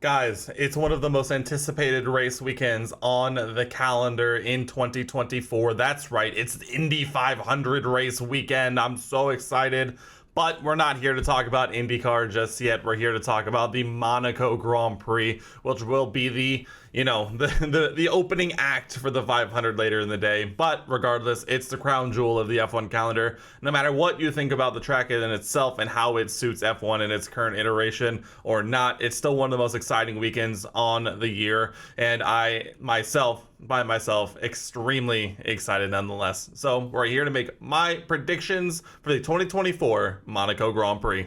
Guys, it's one of the most anticipated race weekends on the calendar in 2024. That's right, it's the Indy 500 race weekend. I'm so excited. But we're not here to talk about IndyCar just yet. We're here to talk about the Monaco Grand Prix, which will be the opening act for the 500 later in the day. But regardless, it's the crown jewel of the F1 calendar. No matter what you think about the track in itself and how it suits F1 in its current iteration or not, it's still one of the most exciting weekends on the year. And by myself, extremely excited nonetheless. So we're here to make my predictions for the 2024 Monaco Grand Prix.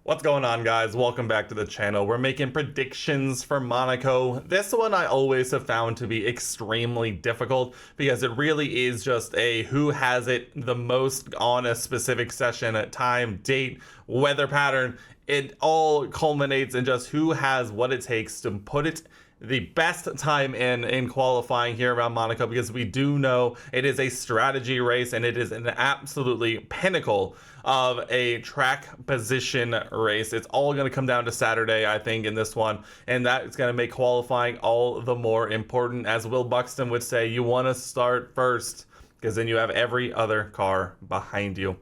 What's going on, guys? Welcome back to the channel. We're making predictions for Monaco. This one I always have found to be extremely difficult because it really is just a who has it the most on a specific session, time, date, weather pattern. It all culminates in just who has what it takes to put it the best time in qualifying here around Monaco, because we do know it is a strategy race and it is an absolutely pinnacle of a track position race. It's all going to come down to Saturday, I think, in this one, and that's going to make qualifying all the more important. As Will Buxton would say, you want to start first because then you have every other car behind you.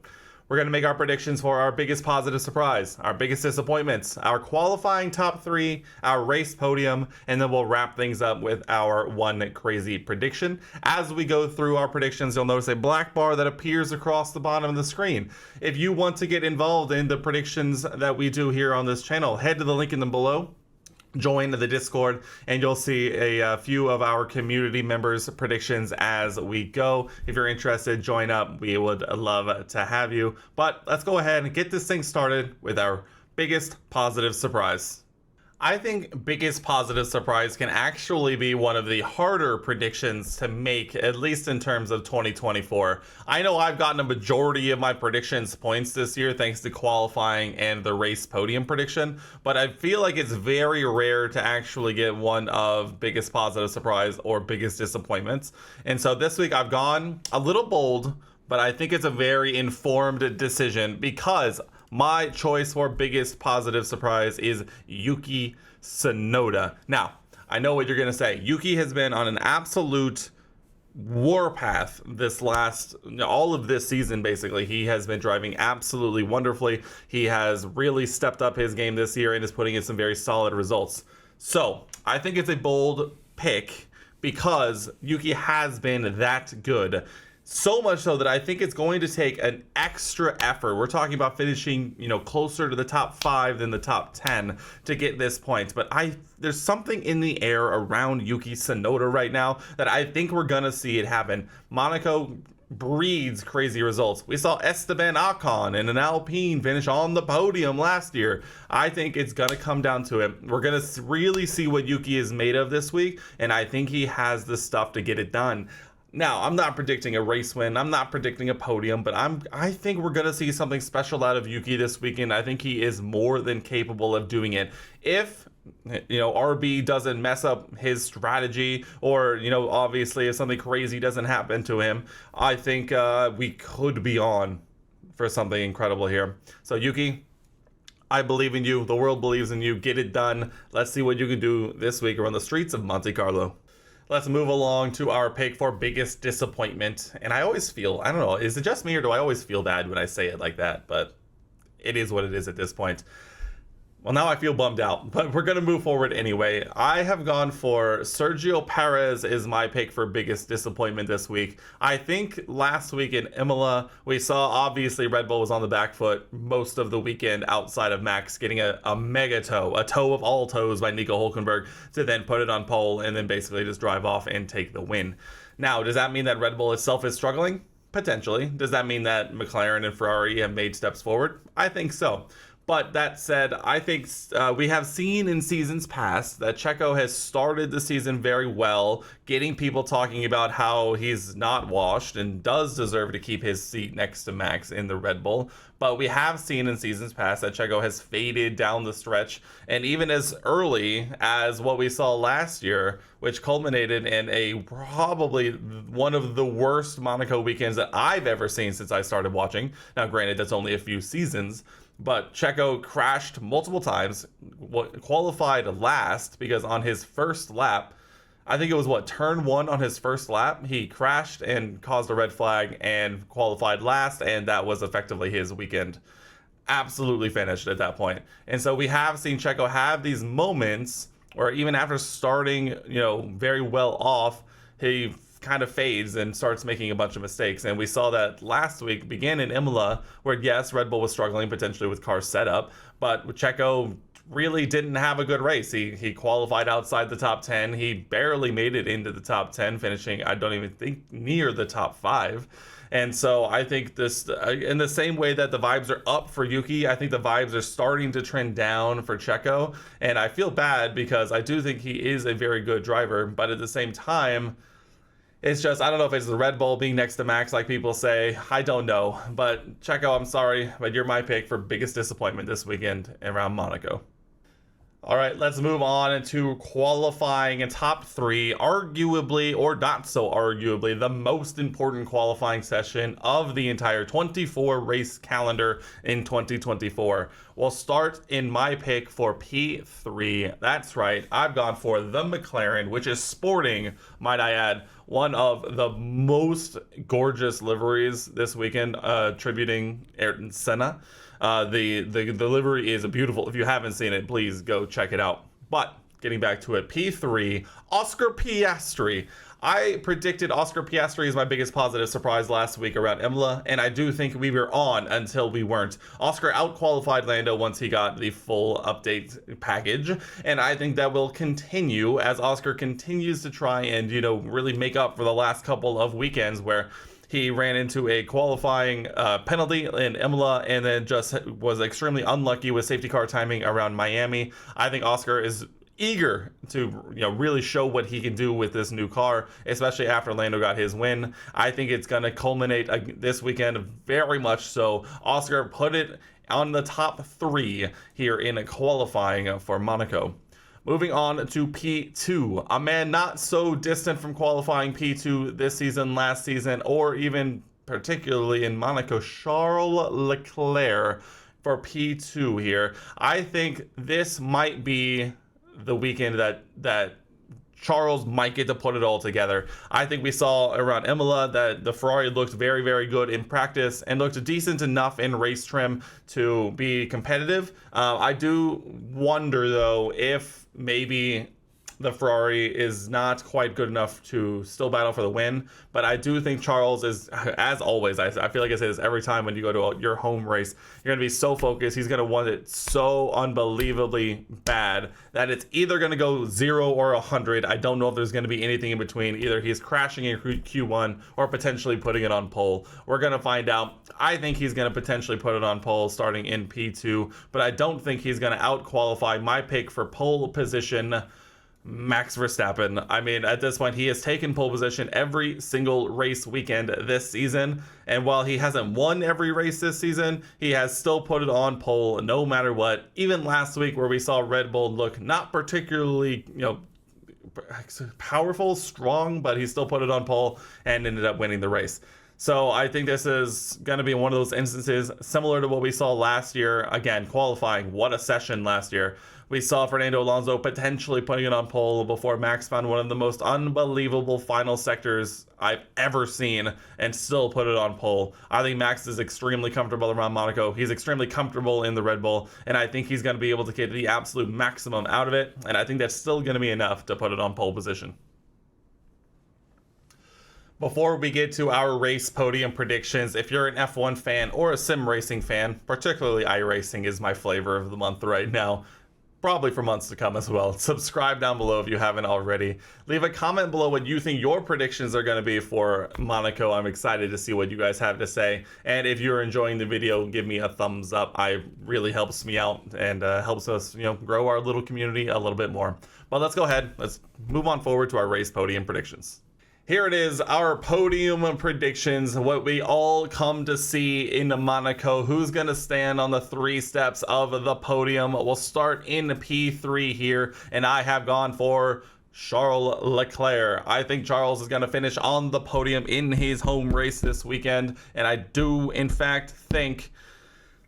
We're going to make our predictions for our biggest positive surprise, our biggest disappointments, our qualifying top three, our race podium, and then we'll wrap things up with our one crazy prediction. As we go through our predictions, you'll notice a black bar that appears across the bottom of the screen. If you want to get involved in the predictions that we do here on this channel, head to the link in the below. Join the Discord and you'll see a few of our community members' predictions as we go. If you're interested, join up. We would love to have you. But let's go ahead and get this thing started with our biggest positive surprise. I think biggest positive surprise can actually be one of the harder predictions to make, at least in terms of 2024. I know I've gotten a majority of my predictions points this year thanks to qualifying and the race podium prediction, but I feel like it's very rare to actually get one of biggest positive surprise or biggest disappointments. And so this week I've gone a little bold, but I think it's a very informed decision because my choice for biggest positive surprise is Yuki Tsunoda. Now, I know what you're going to say. Yuki has been on an absolute warpath all of this season, basically. He has been driving absolutely wonderfully. He has really stepped up his game this year and is putting in some very solid results. So, I think it's a bold pick because Yuki has been that good. So much so that I think it's going to take an extra effort. We're talking about finishing, closer to the top 5 than the top 10 to get this point. But there's something in the air around Yuki Tsunoda right now that I think we're going to see it happen. Monaco breeds crazy results. We saw Esteban Ocon in an Alpine finish on the podium last year. I think it's going to come down to it. We're going to really see what Yuki is made of this week, and I think he has the stuff to get it done. Now, I'm not predicting a race win. I'm not predicting a podium, but I think we're going to see something special out of Yuki this weekend. I think he is more than capable of doing it. If, RB doesn't mess up his strategy or, obviously if something crazy doesn't happen to him, I think we could be on for something incredible here. So, Yuki, I believe in you. The world believes in you. Get it done. Let's see what you can do this week around the streets of Monte Carlo. Let's move along to our pick for biggest disappointment. And I always feel, I don't know, is it just me or do I always feel bad when I say it like that? But it is what it is at this point. Well, now I feel bummed out, but we're going to move forward anyway. I have gone for Sergio Perez is my pick for biggest disappointment this week. I think last week in Imola, we saw obviously Red Bull was on the back foot most of the weekend outside of Max getting a mega toe, a toe of all toes by Nico Hülkenberg to then put it on pole and then basically just drive off and take the win. Now, does that mean that Red Bull itself is struggling? Potentially. Does that mean that McLaren and Ferrari have made steps forward? I think so. But that said, I think we have seen in seasons past that Checo has started the season very well, getting people talking about how he's not washed and does deserve to keep his seat next to Max in the Red Bull. But we have seen in seasons past that Checo has faded down the stretch, and even as early as what we saw last year, which culminated in a probably one of the worst Monaco weekends that I've ever seen since I started watching. Now, granted, that's only a few seasons, but Checo crashed multiple times, qualified last because on his first lap, I think it was turn one on his first lap, he crashed and caused a red flag and qualified last, and that was effectively his weekend absolutely finished at that point. And so we have seen Checo have these moments where even after starting, very well off, he kind of fades and starts making a bunch of mistakes. And we saw that last week begin in Imola, where yes, Red Bull was struggling potentially with car setup, but Checo really didn't have a good race. He qualified outside the top 10. He barely made it into the top 10, finishing, I don't even think, near the top 5. And so I think this, in the same way that the vibes are up for Yuki, I think the vibes are starting to trend down for Checo. And I feel bad because I do think he is a very good driver, but at the same time, it's just, I don't know if it's the Red Bull being next to Max, like people say. I don't know. But Checo, I'm sorry, but you're my pick for biggest disappointment this weekend around Monaco. All right, let's move on to qualifying in top 3, arguably or not so arguably the most important qualifying session of the entire 24 race calendar in 2024. We'll start in my pick for P3. That's right, I've gone for the McLaren, which is sporting, might I add, one of the most gorgeous liveries this weekend, tributing Ayrton Senna. The livery is beautiful. If you haven't seen it, please go check it out. But getting back to it, P3, Oscar Piastri. I predicted Oscar Piastri as my biggest positive surprise last week around Imola, and I do think we were on until we weren't. Oscar outqualified Lando once he got the full update package, and I think that will continue as Oscar continues to try and, really make up for the last couple of weekends where he ran into a qualifying penalty in Imola and then just was extremely unlucky with safety car timing around Miami. I think Oscar is eager to really show what he can do with this new car, especially after Lando got his win. I think it's going to culminate this weekend very much so. Oscar put it on the top 3 here in qualifying for Monaco. Moving on to P2, a man not so distant from qualifying P2 this season, last season, or even particularly in Monaco, Charles Leclerc for P2 here. I think this might be the weekend that Charles might get to put it all together. I think we saw around Imola that the Ferrari looked very, very good in practice and looked decent enough in race trim to be competitive. I do wonder, though, if maybe the Ferrari is not quite good enough to still battle for the win, but I do think Charles is, as always, I feel like I say this every time when you go to your home race, you're going to be so focused, he's going to want it so unbelievably bad that it's either going to go 0 or 100. I don't know if there's going to be anything in between. Either he's crashing in Q1 or potentially putting it on pole. We're going to find out. I think he's going to potentially put it on pole starting in P2, but I don't think he's going to out-qualify my pick for pole position, Max Verstappen. I mean, at this point, he has taken pole position every single race weekend this season. And while he hasn't won every race this season, he has still put it on pole no matter what. Even last week where we saw Red Bull look not particularly, powerful, strong, but he still put it on pole and ended up winning the race. So I think this is going to be one of those instances similar to what we saw last year. Again, qualifying, what a session last year. We saw Fernando Alonso potentially putting it on pole before Max found one of the most unbelievable final sectors I've ever seen and still put it on pole. I think Max is extremely comfortable around Monaco. He's extremely comfortable in the Red Bull, and I think he's going to be able to get the absolute maximum out of it, and I think that's still going to be enough to put it on pole position. Before we get to our race podium predictions, if you're an F1 fan or a sim racing fan, particularly iRacing is my flavor of the month right now, probably for months to come as well. Subscribe down below if you haven't already. Leave a comment below what you think your predictions are going to be for Monaco. I'm excited to see what you guys have to say. And if you're enjoying the video, give me a thumbs up. It really helps me out and helps us, grow our little community a little bit more. But let's go ahead. Let's move on forward to our race podium predictions. Here it is, our podium predictions, what we all come to see in Monaco. Who's going to stand on the 3 steps of the podium? We'll start in P3 here, and I have gone for Charles Leclerc. I think Charles is going to finish on the podium in his home race this weekend, and I do, in fact, think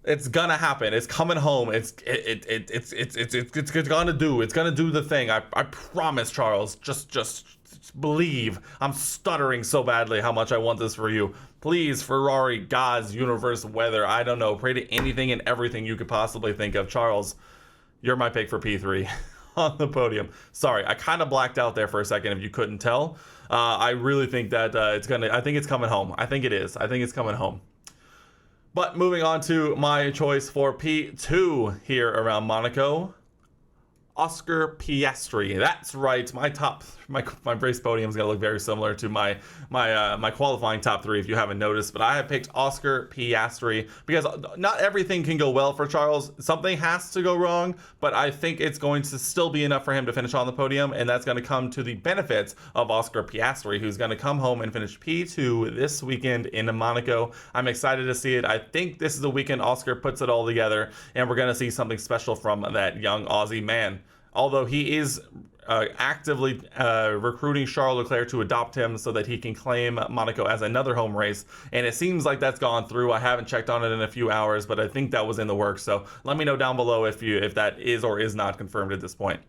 It's gonna happen. It's coming home. It's gonna do the thing. I promise, Charles. Just believe. I'm stuttering so badly how much I want this for you. Please, Ferrari, gods, universe, weather, I don't know. Pray to anything and everything you could possibly think of. Charles, you're my pick for P3 on the podium. Sorry, I kind of blacked out there for a second if you couldn't tell. I really think that I think it's coming home. I think it is. I think it's coming home. But moving on to my choice for P2 here around Monaco, Oscar Piastri. That's right. My race podium is gonna look very similar to my qualifying top 3 if you haven't noticed. But I have picked Oscar Piastri because not everything can go well for Charles. Something has to go wrong, but I think it's going to still be enough for him to finish on the podium, and that's going to come to the benefits of Oscar Piastri, who's going to come home and finish P2 this weekend in Monaco. I'm excited to see it. I think this is the weekend Oscar puts it all together, and we're going to see something special from that young Aussie man. Although he is actively recruiting Charles Leclerc to adopt him so that he can claim Monaco as another home race, and it seems like that's gone through. I haven't checked on it in a few hours, but I think that was in the works. So let me know down below if that is or is not confirmed at this point.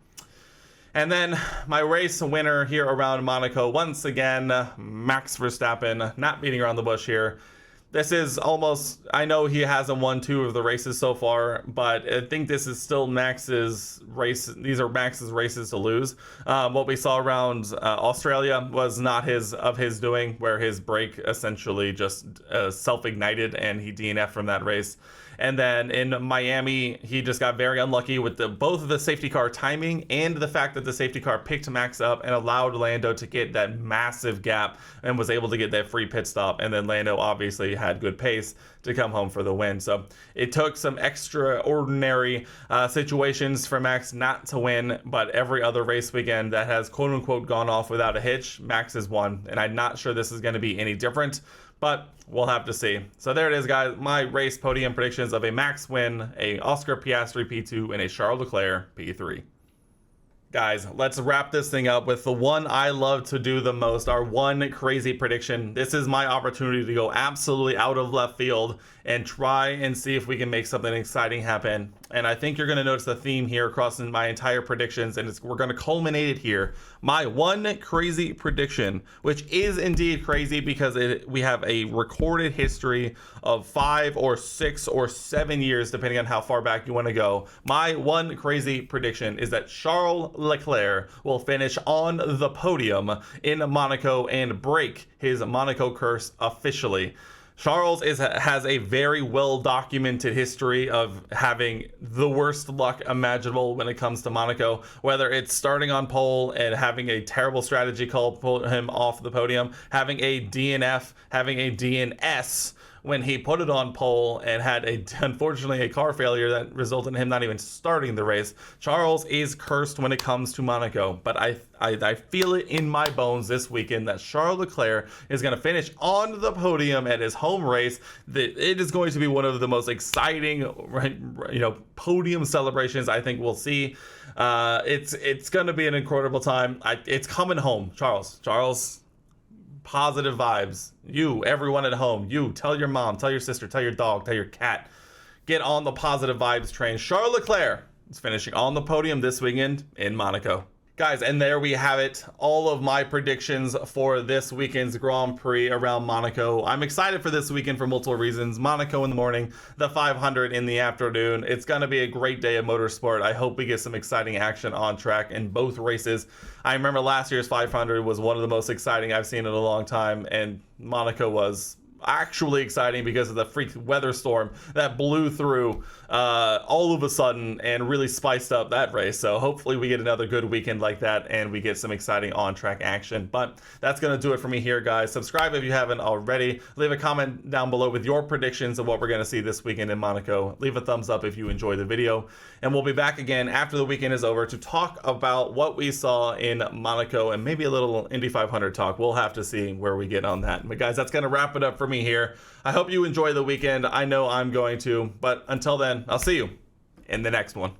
And then my race winner here around Monaco, once again, Max Verstappen, not beating around the bush here. This is almost, I know he hasn't won 2 of the races so far, but I think this is still Max's race. These are Max's races to lose. What we saw around Australia was not his doing, where his brake essentially just self-ignited and he DNF'd from that race. And then in Miami, he just got very unlucky with both of the safety car timing and the fact that the safety car picked Max up and allowed Lando to get that massive gap and was able to get that free pit stop. And then Lando obviously had good pace to come home for the win. So it took some extraordinary situations for Max not to win, but every other race weekend that has quote unquote gone off without a hitch, Max has won. And I'm not sure this is going to be any different, but we'll have to see. So there it is, guys. My race podium predictions of a Max win, a Oscar Piastri P2, and a Charles Leclerc P3. Guys, let's wrap this thing up with the one I love to do the most, our one crazy prediction. This is my opportunity to go absolutely out of left field and try and see if we can make something exciting happen. And I think you're going to notice the theme here across in my entire predictions, and we're going to culminate it here. My one crazy prediction, which is indeed crazy because we have a recorded history of 5 or 6 or 7 years, depending on how far back you want to go. My one crazy prediction is that Charles Leclerc will finish on the podium in Monaco and break his Monaco curse officially. Charles has a very well-documented history of having the worst luck imaginable when it comes to Monaco, whether it's starting on pole and having a terrible strategy call pull him off the podium, having a DNF, having a DNS when he put it on pole and had unfortunately a car failure that resulted in him not even starting the race. Charles is cursed when it comes to Monaco, but I feel it in my bones this weekend that Charles Leclerc is going to finish on the podium at his home race. It is going to be one of the most exciting, podium celebrations I think we'll see. It's going to be an incredible time. It's coming home, Charles. Positive vibes. You, everyone at home, you, tell your mom, tell your sister, tell your dog, tell your cat. Get on the positive vibes train. Charles Leclerc is finishing on the podium this weekend in Monaco. Guys, and there we have it. All of my predictions for this weekend's Grand Prix around Monaco. I'm excited for this weekend for multiple reasons. Monaco in the morning, the 500 in the afternoon. It's going to be a great day of motorsport. I hope we get some exciting action on track in both races. I remember last year's 500 was one of the most exciting I've seen in a long time, and Monaco was actually exciting because of the freak weather storm that blew through all of a sudden and really spiced up that race. So hopefully we get another good weekend like that and we get some exciting on-track action. But that's going to do it for me here, guys. Subscribe if you haven't already. Leave a comment down below with your predictions of what we're going to see this weekend in Monaco. Leave a thumbs up if you enjoyed the video. And we'll be back again after the weekend is over to talk about what we saw in Monaco and maybe a little Indy 500 talk. We'll have to see where we get on that. But guys, that's going to wrap it up for me here. I hope you enjoy the weekend. I know I'm going to. But until then, I'll see you in the next one.